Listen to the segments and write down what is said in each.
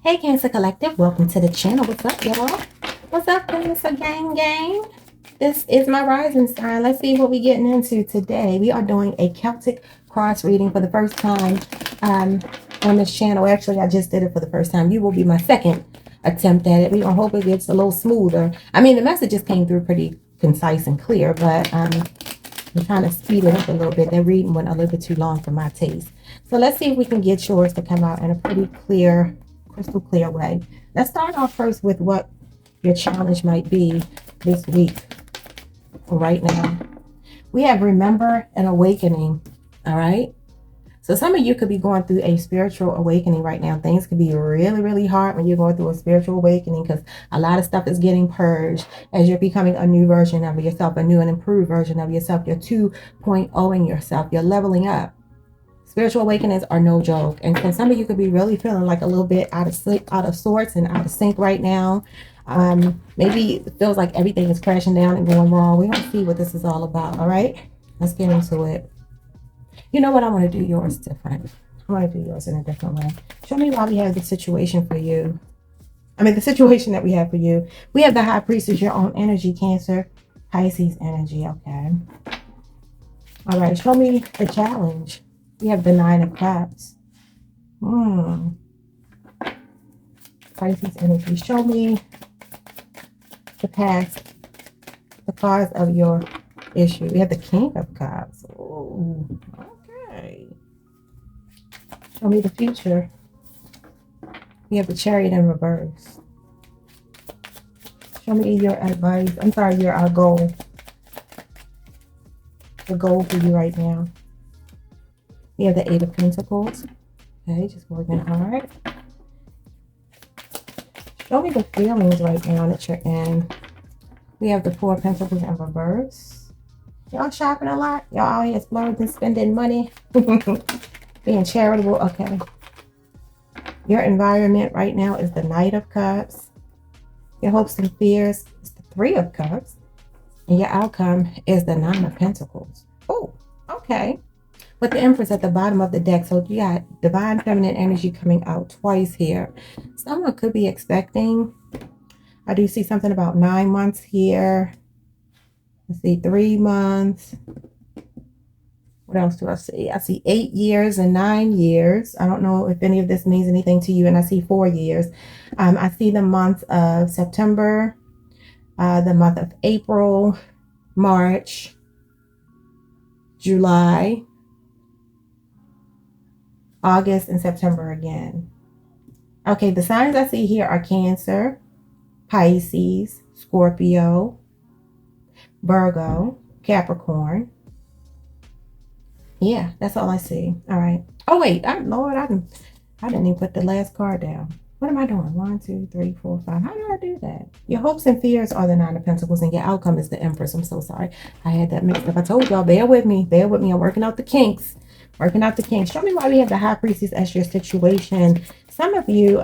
Hey Cancer Collective, welcome to the channel. What's up, y'all? What's up, Cancer Gang? This is my rising sign. Let's see what we're getting into today. We are doing a Celtic cross reading for the first time on this channel. Actually, I just did it for the first time. You will be my second attempt at it. We're going to hope it gets a little smoother. I mean, the messages came through pretty concise and clear, but I'm trying to speed it up a little bit. That reading went a little bit too long for my taste. So let's see if we can get yours to come out in a pretty clear, crystal clear way. Let's start off first with what your challenge might be this week. Right now, we have remember and awakening. All right. So some of you could be going through a spiritual awakening right now. Things could be really, really hard when you're going through a spiritual awakening because a lot of stuff is getting purged as you're becoming a new version of yourself, a new and improved version of yourself. You're 2.0ing yourself. You're leveling up. Spiritual awakenings are no joke. And some of you could be really feeling like a little bit out of sorts and out of sync right now. Maybe it feels like everything is crashing down and going wrong. We're going to see what this is all about. All right, let's get into it. You know what? I want to do yours different. I want to do yours in a different way. Show me why we have the situation for you. The situation that we have for you. We have the High Priestess, your own energy, Cancer, Pisces energy. Okay. All right. Show me the challenge. We have the Nine of Cups. Pisces energy. Show me the past, the cause of your issue. We have the King of Cups. Oh, okay. Show me the future. We have the Chariot in reverse. Show me your advice. I'm sorry, your goal. The goal for you right now. We have the Eight of Pentacles. Okay, just working hard. Show me the feelings right now that you're in. We have the Four of Pentacles in reverse. Y'all shopping a lot? Y'all out here splurging, spending money, being charitable. Okay. Your environment right now is the Knight of Cups. Your hopes and fears is the Three of Cups. And your outcome is the Nine of Pentacles. Oh, okay. With the Empress at the bottom of the deck. So you got divine feminine energy coming out twice here. Someone could be expecting. I do see something about 9 months here. Let's see, 3 months. What else do I see? I see 8 years and 9 years. I don't know if any of this means anything to you. And I see 4 years. I see the month of September, the month of April, March, July, August, and September again. Okay, the signs I see here are Cancer, Pisces, Scorpio, Virgo, Capricorn. Yeah, that's all I see. All right. Oh wait, Lord, I didn't even put the last card down. What am I doing? 1, 2, 3, 4, 5. How do I do that? Your hopes and fears are the Nine of Pentacles, and your outcome is the Empress. I'm so sorry. I had that mixed up. I told y'all, bear with me. Bear with me. I'm working out the kinks. Working out the kinks. Show me why we have the High Priestess as your situation. Some of you,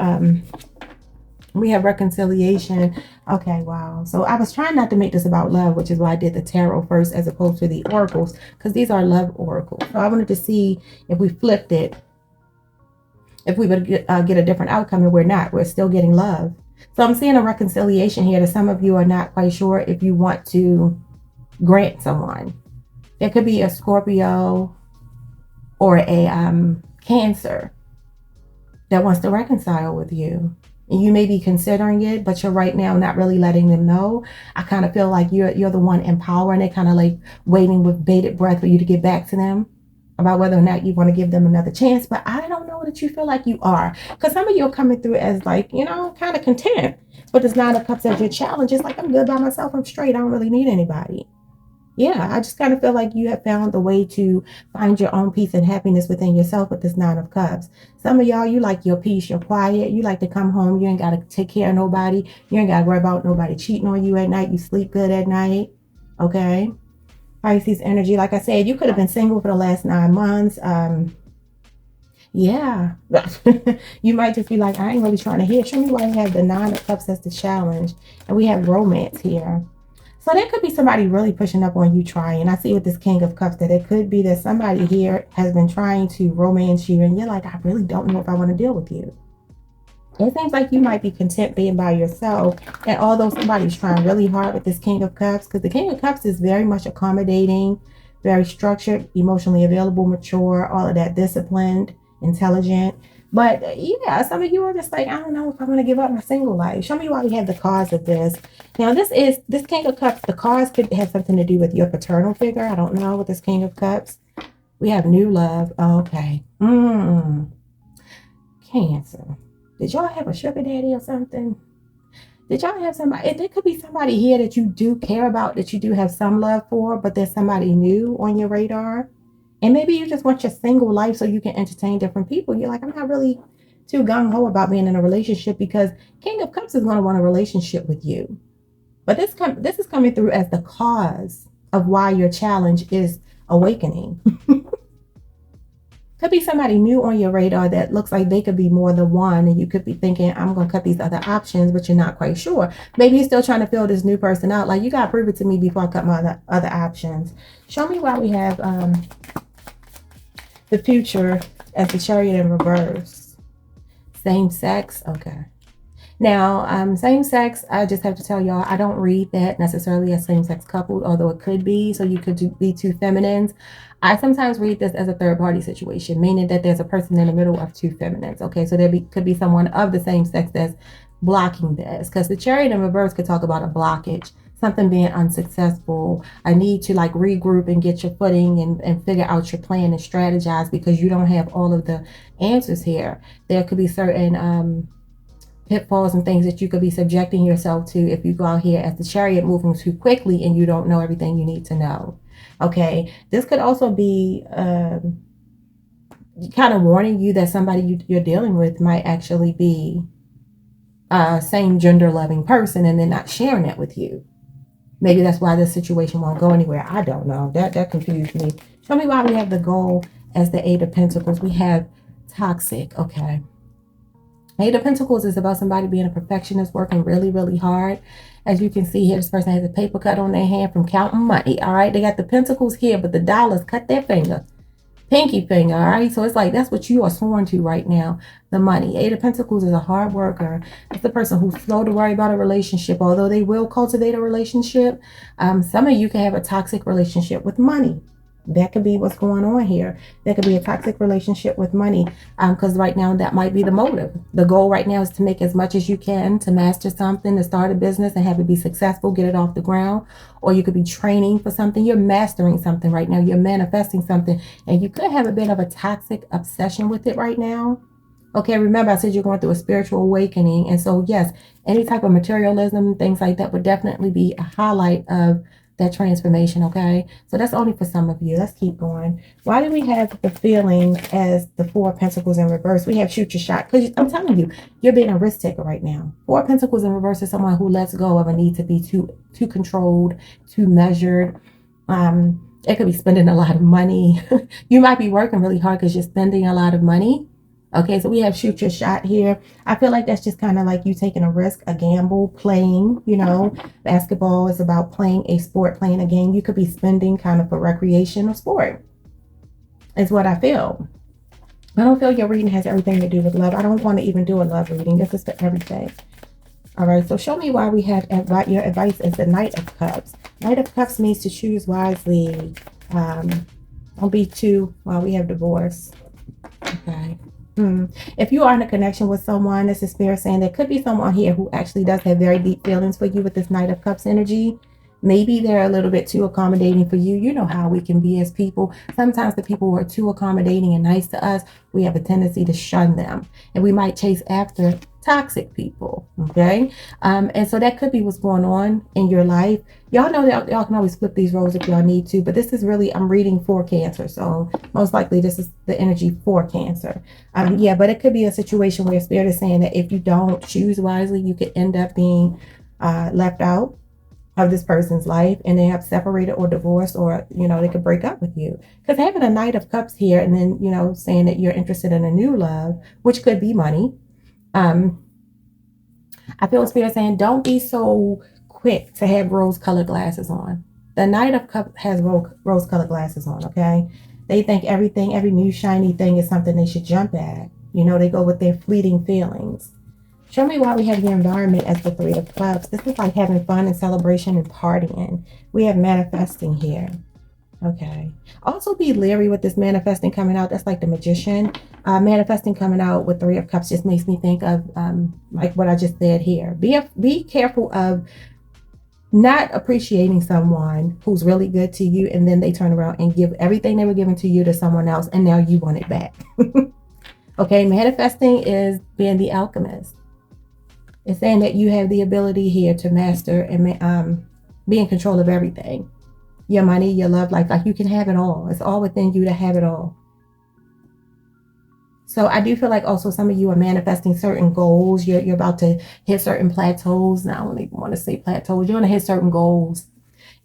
we have reconciliation. Okay, wow. So I was trying not to make this about love, which is why I did the tarot first as opposed to the oracles, because these are love oracles. So I wanted to see if we flipped it, if we would get a different outcome, and we're not. We're still getting love. So I'm seeing a reconciliation here that some of you are not quite sure if you want to grant someone. There could be a Scorpio or a Cancer that wants to reconcile with you. And you may be considering it, but you're right now not really letting them know. I kind of feel like you're the one empowering it, kind of like waiting with bated breath for you to get back to them about whether or not you want to give them another chance. But I don't know that you feel like you are, because some of you are coming through as like, kind of content. But this Nine of Cups as your challenge is like, I'm good by myself. I'm straight. I don't really need anybody. Yeah, I just kind of feel like you have found the way to find your own peace and happiness within yourself with this Nine of Cups. Some of y'all, you like your peace, you're quiet. You like to come home. You ain't got to take care of nobody. You ain't got to worry about nobody cheating on you at night. You sleep good at night. Okay. Pisces energy. Like I said, you could have been single for the last 9 months. Yeah. You might just be like, I ain't really trying to hear. Show me why you have the Nine of Cups as the challenge. And we have romance here. So there could be somebody really pushing up on you trying. I see with this King of Cups that it could be that somebody here has been trying to romance you and you're like, I really don't know if I want to deal with you. It seems like you might be content being by yourself. And although somebody's trying really hard with this King of Cups, because the King of Cups is very much accommodating, very structured, emotionally available, mature, all of that, disciplined, intelligent. But yeah, some of you are just like, I don't know if I'm going to give up my single life. Show me why we have the cards of this. Now, this King of Cups. The cards could have something to do with your paternal figure. I don't know with this King of Cups. We have new love. Okay. Cancer. Did y'all have a sugar daddy or something? Did y'all have somebody? There could be somebody here that you do care about, that you do have some love for, but there's somebody new on your radar. And maybe you just want your single life so you can entertain different people. You're like, I'm not really too gung ho about being in a relationship, because King of Cups is going to want a relationship with you. But this is coming through as the cause of why your challenge is awakening. Could be somebody new on your radar that looks like they could be more than one, and you could be thinking, I'm going to cut these other options, but you're not quite sure. Maybe you're still trying to fill this new person out. Like, you got to prove it to me before I cut my other options. Show me why we have the future as the Chariot in reverse. Same sex. Okay. Now, same sex, I just have to tell y'all, I don't read that necessarily as same sex coupled, although it could be. So you could be two feminines. I sometimes read this as a third party situation, meaning that there's a person in the middle of two feminines. Okay, so could be someone of the same sex that's blocking this, because the Chariot in reverse could talk about a blockage, something being unsuccessful, a need to like regroup and get your footing and figure out your plan and strategize, because you don't have all of the answers here. There could be certain pitfalls and things that you could be subjecting yourself to if you go out here as the Chariot, moving too quickly and you don't know everything you need to know. Okay, this could also be kind of warning you that somebody you're dealing with might actually be a same gender loving person, and they're not sharing that with you. Maybe that's why this situation won't go anywhere. I don't know. That confused me. Show me why we have the goal as the Eight of Pentacles. We have toxic. Okay. Eight of Pentacles is about somebody being a perfectionist, working really, really hard. As you can see here, this person has a paper cut on their hand from counting money. All right. They got the pentacles here, but the dollars cut their finger. Pinky finger. All right. So it's like that's what you are sworn to right now. The money. Eight of Pentacles is a hard worker. It's the person who's slow to worry about a relationship, although they will cultivate a relationship. Some of you can have a toxic relationship with money. That could be what's going on here. There could be a toxic relationship with money, because right now that might be the motive. The goal right now is to make as much as you can, to master something, to start a business and have it be successful, get it off the ground. Or you could be training for something. You're mastering something right now. You're manifesting something, and you could have a bit of a toxic obsession with it right now. Okay, remember I said you're going through a spiritual awakening. And so, yes, any type of materialism, things like that would definitely be a highlight of that transformation. Okay, so that's only for some of you. Let's keep going. Why do we have the feeling as the Four of Pentacles in reverse? We have shoot your shot, because I'm telling you, you're being a risk taker right now. Four of Pentacles in reverse is someone who lets go of a need to be too controlled, too measured. It could be spending a lot of money. You might be working really hard because you're spending a lot of money. Okay, so we have shoot your shot here. I feel like that's just kind of like you taking a risk, a gamble, playing, basketball is about playing a sport, playing a game. You could be spending kind of for recreation or sport, is what I feel. I don't feel your reading has everything to do with love. I don't want to even do a love reading. This is for everything. All right, so show me why we have your advice is the Knight of Cups. Knight of Cups means to choose wisely. Don't be too, well, we have divorce. Okay. If you are in a connection with someone, this is Spirit saying there could be someone here who actually does have very deep feelings for you with this Knight of Cups energy. Maybe they're a little bit too accommodating for you. You know how we can be as people. Sometimes the people who are too accommodating and nice to us, we have a tendency to shun them. And we might chase after toxic people. Okay. And so that could be what's going on in your life. Y'all know that y'all can always flip these roles if y'all need to, but this is really, I'm reading for Cancer. So most likely this is the energy for Cancer. Yeah, but it could be a situation where Spirit is saying that if you don't choose wisely, you could end up being left out of this person's life, and they have separated or divorced, or they could break up with you, because having a Knight of Cups here and then saying that you're interested in a new love, which could be money. I feel Spirit saying don't be so quick to have rose-colored glasses on. The Knight of Cups has rose-colored glasses on. Okay, they think every new shiny thing is something they should jump at. They go with their fleeting feelings. Show me why we have the environment as the Three of Clubs. This is like having fun and celebration and partying. We have manifesting here. Okay. Also be leery with this manifesting coming out. That's like the Magician. Manifesting coming out with Three of Cups just makes me think of like what I just said here. Be careful of not appreciating someone who's really good to you, and then they turn around and give everything they were giving to you to someone else, and now you want it back. Okay, manifesting is being the alchemist. It's saying that you have the ability here to master and be in control of everything. Your money, your love life, like you can have it all. It's all within you to have it all. So I do feel like also some of you are manifesting certain goals. You're about to hit certain plateaus. Now I don't even want to say plateaus. You're going to hit certain goals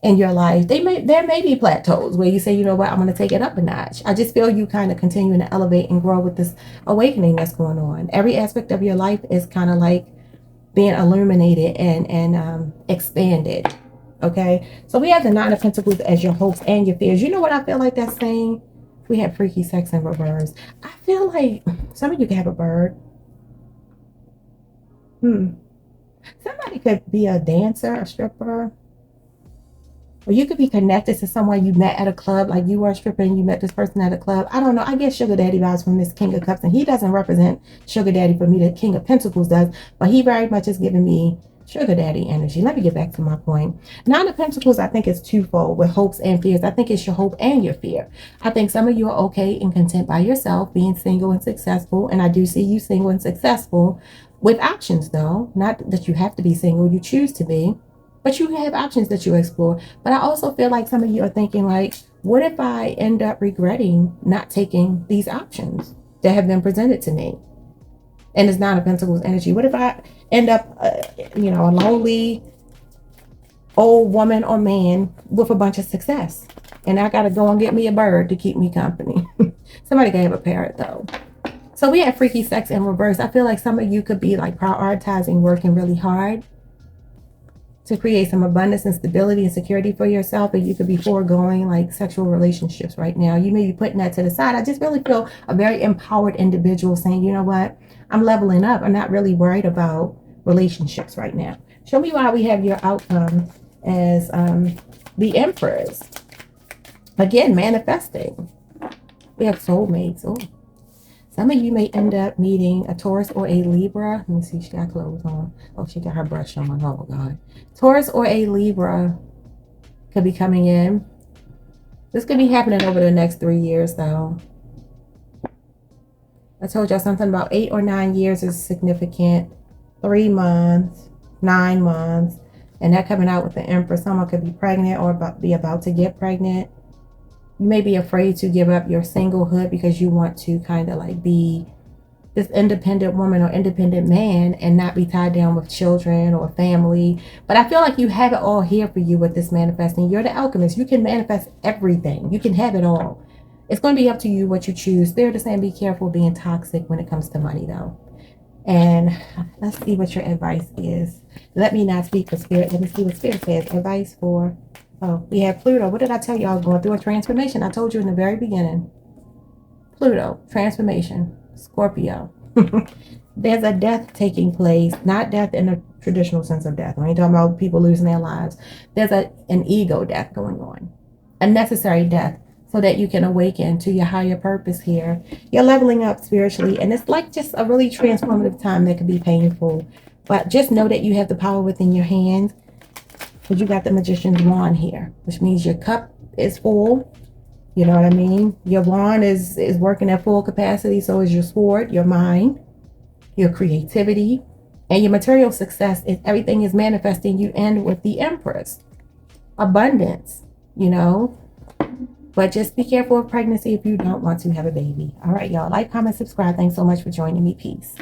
in your life. There may be plateaus where you say, you know what, I'm going to take it up a notch. I just feel you kind of continuing to elevate and grow with this awakening that's going on. Every aspect of your life is kind of like being illuminated and expanded. Okay, so we have the Nine of Pentacles as your hopes and your fears. You know what I feel like that's saying? We have freaky sex in reverse. I feel like some of you can have a bird. Somebody could be a dancer, a stripper. Or you could be connected to someone you met at a club, like you were a stripper and you met this person at a club. I don't know. I get Sugar Daddy vibes from this King of Cups, and he doesn't represent Sugar Daddy for me. The King of Pentacles does, but he very much is giving me Sugar Daddy energy. Let me get back to my point. Nine of Pentacles, I think, is twofold with hopes and fears. I think it's your hope and your fear. I think some of you are okay and content by yourself, being single and successful. And I do see you single and successful with options, though. Not that you have to be single, you choose to be. But you have options that you explore. But I also feel like some of you are thinking like, what if I end up regretting not taking these options that have been presented to me? And it's Nine of Pentacles energy. What if I end up, a lonely old woman or man with a bunch of success? And I got to go and get me a bird to keep me company. Somebody can have a parrot, though. So we have freaky sex in reverse. I feel like some of you could be like prioritizing working really hard to create some abundance and stability and security for yourself, and you could be foregoing like sexual relationships right now. You may be putting that to the side. I just really feel a very empowered individual saying, you know what, I'm leveling up. I'm not really worried about relationships right now. Show me why we have your outcome as the Empress. Again, manifesting. We have soulmates. Oh. Some of you may end up meeting a Taurus or a Libra. Let me see, she got clothes on. Oh, she got her brush on. Oh, God. Taurus or a Libra could be coming in. This could be happening over the next 3 years, though. I told y'all something about 8 or 9 years is significant. 3 months, 9 months. And that coming out with the Empress. Someone could be pregnant or be about to get pregnant. You may be afraid to give up your singlehood because you want to kind of like be this independent woman or independent man and not be tied down with children or family. But I feel like you have it all here for you with this manifesting. You're the alchemist. You can manifest everything. You can have it all. It's going to be up to you what you choose. They're just saying be careful being toxic when it comes to money, though. And let's see what your advice is. Let me not speak for spirit. Let me see what spirit says. Advice for... Oh, we have Pluto. What did I tell y'all? Going through a transformation. I told you in the very beginning. Pluto, transformation, Scorpio. There's a death taking place, not death in the traditional sense of death. We ain't talking about people losing their lives. There's an ego death going on, a necessary death so that you can awaken to your higher purpose here. You're leveling up spiritually, and it's like just a really transformative time that could be painful. But just know that you have the power within your hands. Because you got the Magician's wand here, which means your cup is full. You know what I mean? Your wand is working at full capacity. So is your sword, your mind, your creativity, and your material success. Everything is manifesting. You end with the Empress. Abundance, But just be careful of pregnancy if you don't want to have a baby. All right, y'all. Like, comment, subscribe. Thanks so much for joining me. Peace.